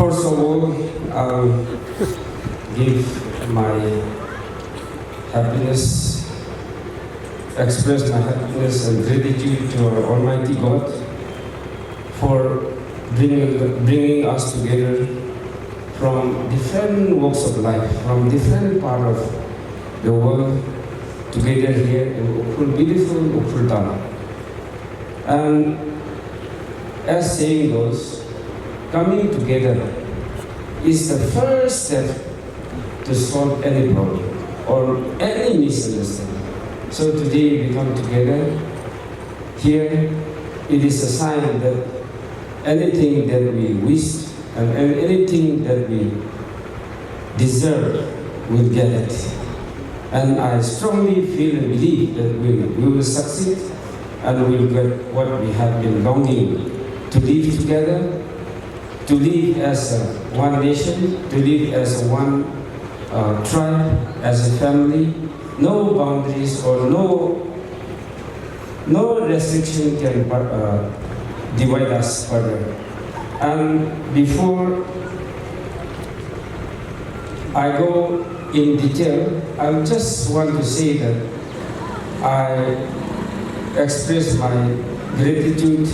First of all, I'll give my happiness, express my happiness and gratitude to our Almighty God for bringing us together from different walks of life, from different parts of the world, together here in Ukhrul, beautiful Ukhrul Tanah. And as saying goes, coming together is the first step to solve any problem or any misunderstanding. So today we come together here. It is a sign that anything that we wish and anything that we deserve, we'll get it. And I strongly feel and believe that we will succeed and we will get what we have been longing to live together, to live as one nation, to live as one tribe, as a family. No boundaries or no restriction can divide us further. And before I go in detail, I just want to say that I express my gratitude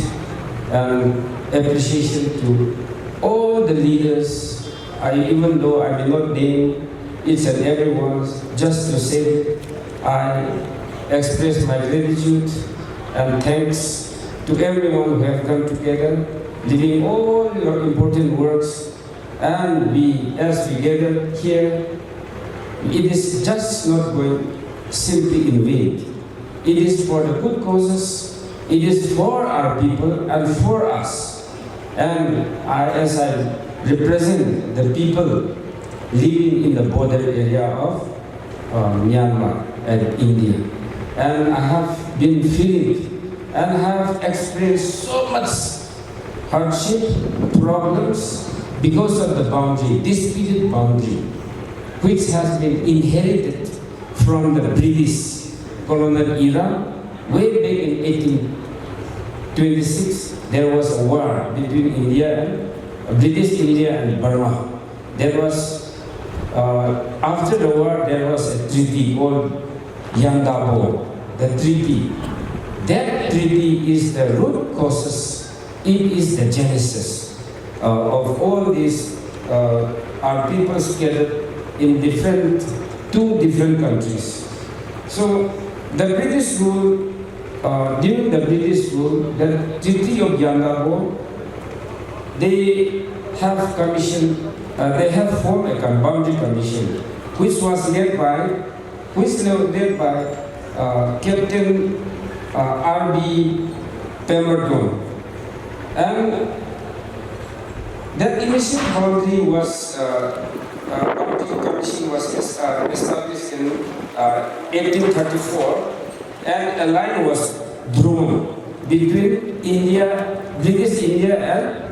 and appreciation to all the leaders. Even though I may not name each and every one, just to say I express my gratitude and thanks to everyone who have come together, leaving all your important works, and as we gather here, it is just not going simply in vain. It is for the good causes, it is for our people and for us. And as I represent the people living in the border area of Myanmar and India, and I have been feeling and have experienced so much hardship, problems because of the boundary, disputed boundary, which has been inherited from the British colonial era. Way back in 1826, there was a war between British India and Burma. There was, after the war, there was a treaty called Yangdabo, the treaty. That treaty is the root causes, it is the genesis of all these, our people scattered in two different countries. So the British rule, during the British rule, the Treaty of Yangdabo, they have formed a boundary commission, which was led by Captain R.B. Pemberton. And that initial boundary commission was established in 1834, and a line was drawn between British India and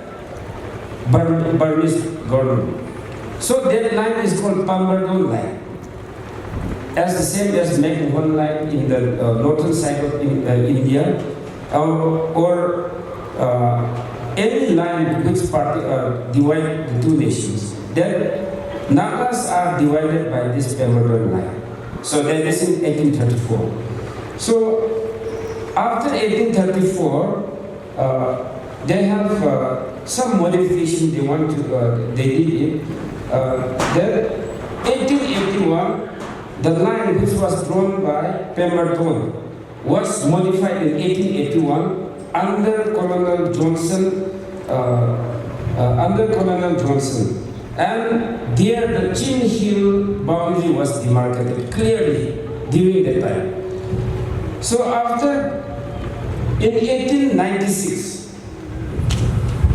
Burmese government. So that line is called Pemberton line, as the same as making one line in the northern side of India, or any line which divide the two nations. Then Nagas are divided by this Pemberton line. So that is in 1834. So after 1834, they have some modification they did it. Then 1881, the line which was drawn by Pemberton was modified in 1881 under Colonel Johnson. And there the Chin Hill boundary was demarcated clearly during that time. So in 1896,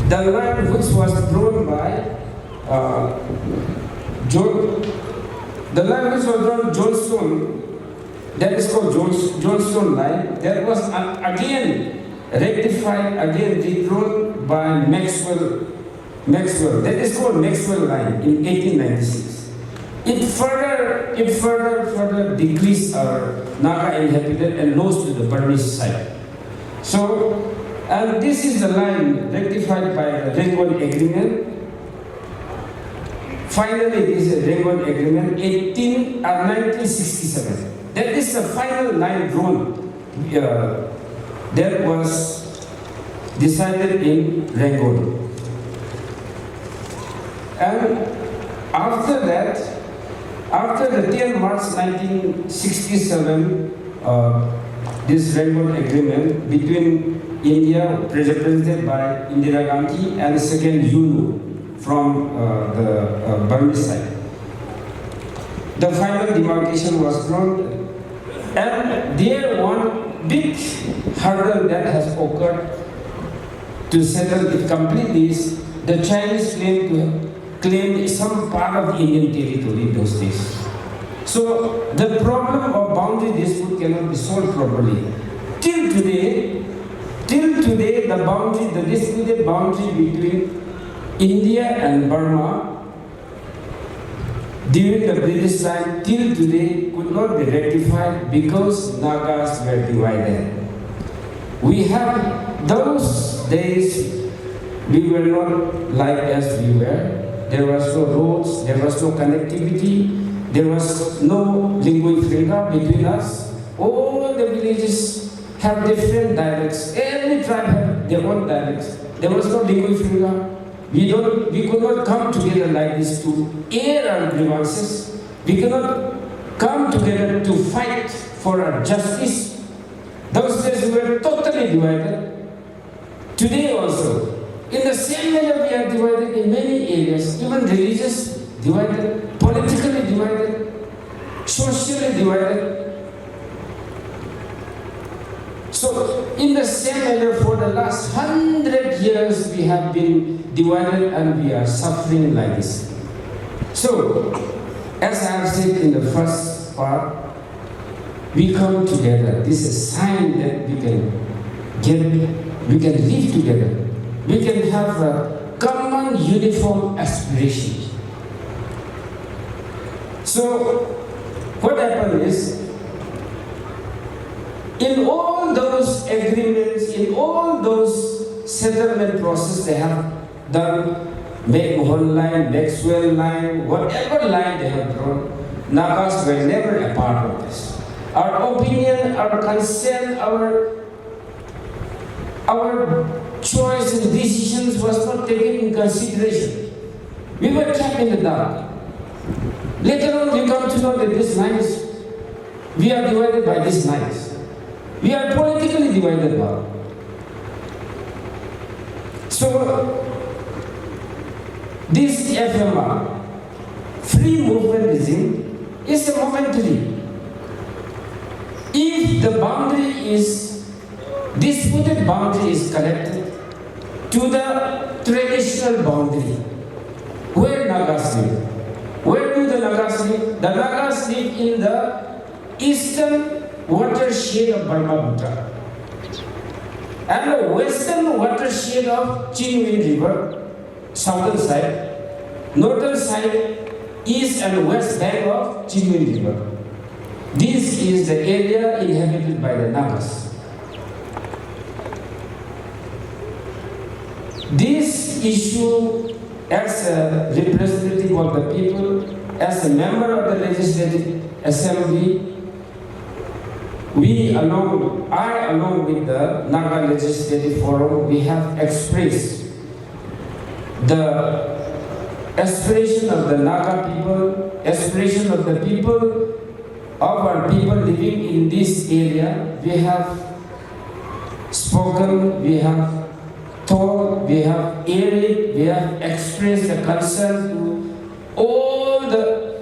the line which was drawn by Johnstone, that is called Johnstone line, that was again rectified, again redrawn by Maxwell. That is called Maxwell line in 1896. It further decreased our Naga inhabited and lost to the Burmese side. So, and this is the line rectified by the Rangoon Agreement finally this Rangoon Agreement 1967. That is the final line drawn that was decided in Rangoon. And after that, after the 10 March 1967, this Rangoon Agreement between India, represented by Indira Gandhi, and second UNO from the Burmese side. The final demarcation was drawn, and there one big hurdle that has occurred to settle it completely is the Chinese claimed some part of the Indian territory in those days. So the problem of boundary dispute cannot be solved properly. Till today, the disputed boundary between India and Burma during the British time till today could not be rectified because Nagas were divided. We have those days, we were not like as we were. There was no roads, there was no connectivity, there was no lingua franca between us. All the villages have different dialects. Every tribe had their own dialects. There was no lingua franca. We could not come together like this to air our grievances. We could not come together to fight for our justice. Those days we were totally divided. Today also, in the same manner we are divided in many areas, even religious divided, politically divided, socially divided. So, in the same manner, for the last 100 years, we have been divided and we are suffering like this. So, as I have said in the first part, we come together. This is a sign that we can live together. We can have a common, uniform aspiration. So, what happened is, in all those agreements, in all those settlement process they have done, Mohon line, Maxwell line, whatever line they have drawn, Nagas were never a part of this. Our opinion, our consent, our choice and decisions was not taken in consideration. We were kept in the dark. Later on, we come to know that these lines, we are divided by these lines. We are politically divided now. So, this FMR, free movement regime, is a momentary. If the disputed boundary is connected to the traditional boundary, where Nagas live? Where do the Nagas live? The Nagas live in the eastern watershed of Brahmaputra and the western watershed of Chinwin River, southern side, northern side, east and west bank of Chinwin River. This is the area inhabited by the Nagas. This issue, as a representative of the people, as a member of the Legislative Assembly, I along with the Naga Legislative Forum, we have expressed the aspiration of the Naga people, aspiration of the people, of our people living in this area. We have spoken, we have thought, we have aired, we have expressed the concern to all the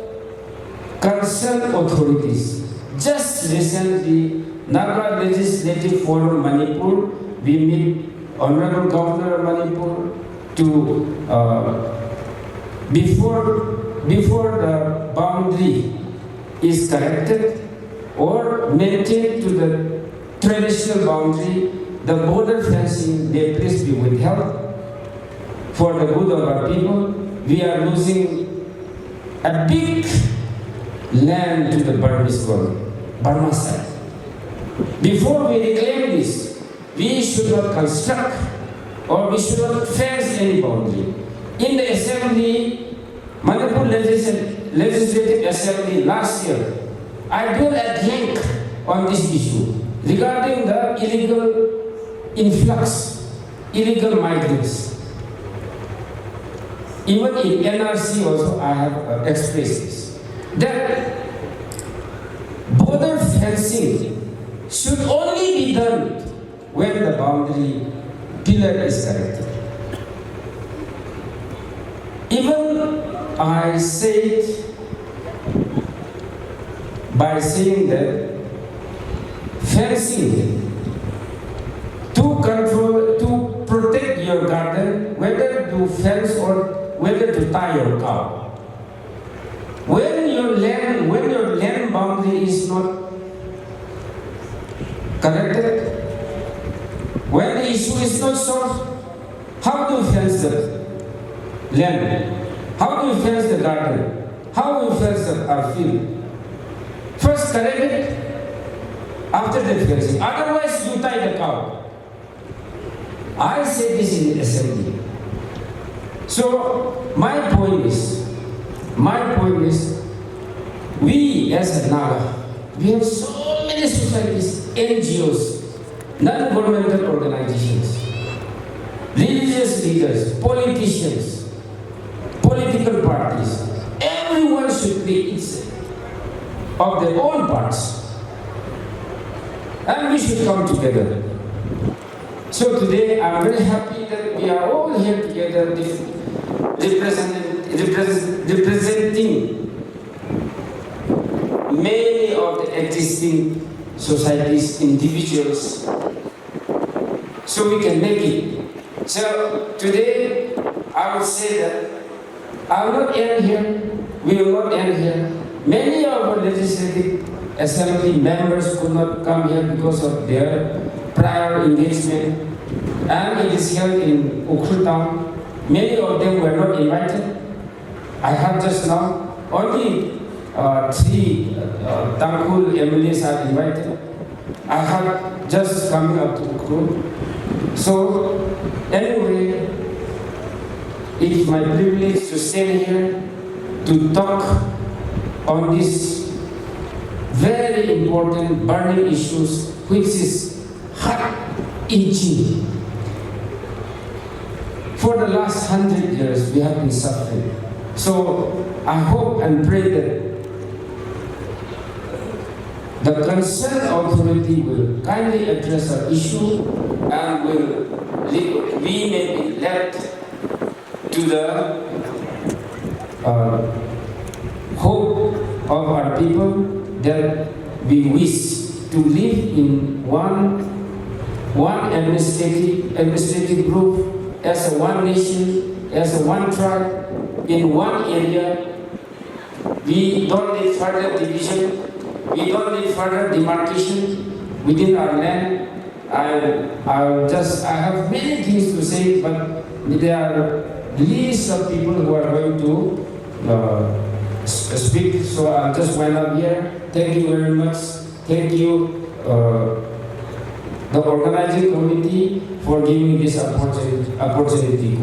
concerned authorities. Just recently, Naga Legislative Forum Manipur, we meet Honorable Governor of Manipur to before the boundary is corrected or maintained to the traditional boundary, the border fencing may please be withheld for the good of our people. We are losing a big land to the Burmese government, Burma side. Before we reclaim this, we should not construct or we should not fence any boundary. In the assembly, Manipur Legislative Assembly last year, I dwelt at length on this issue regarding the illegal influx, illegal migrants. Even in NRC also I have expressed this, that border fencing should only be done when the boundary pillar is corrected. Even I said by saying that fencing to control, to protect your garden, whether to fence or whether to tie your cow. When your land boundary is not corrected, when the issue is not solved, how do you fence the land? How do you fence the garden? How do you fence our field? First correct it, after the fencing. Otherwise you tie the cow. I said this in the assembly. So my point is, we as a Naga, we have so many societies, NGOs, non-governmental organizations, religious leaders, politicians, political parties. Everyone should be of their own parts. And we should come together. So today I'm very happy that we are all here together representing many of the existing societies, individuals, so we can make it. So today I would say that I will not end here, we will not end here. Many of our legislative assembly members could not come here because of their prior engagement, and it is held in Ukhrul town. Many of them were not invited. I have just now only 3 Tangkhul MLAs are invited. I have just coming up to Ukhrul. So anyway, it is my privilege to stand here to talk on these very important burning issues, which is heart-itching. For the last 100 years, we have been suffering. So I hope and pray that the concerned authority will kindly address our issue and we may be led to the hope of our people that we wish to live in one administrative group, as a one nation, as a one tribe, in one area. We don't need further division. We don't need further demarcation within our land. I have many things to say, but there are lists of people who are going to speak. So I'll just wind up here. Thank you very much. Thank you, the organizing committee, for giving me this opportunity.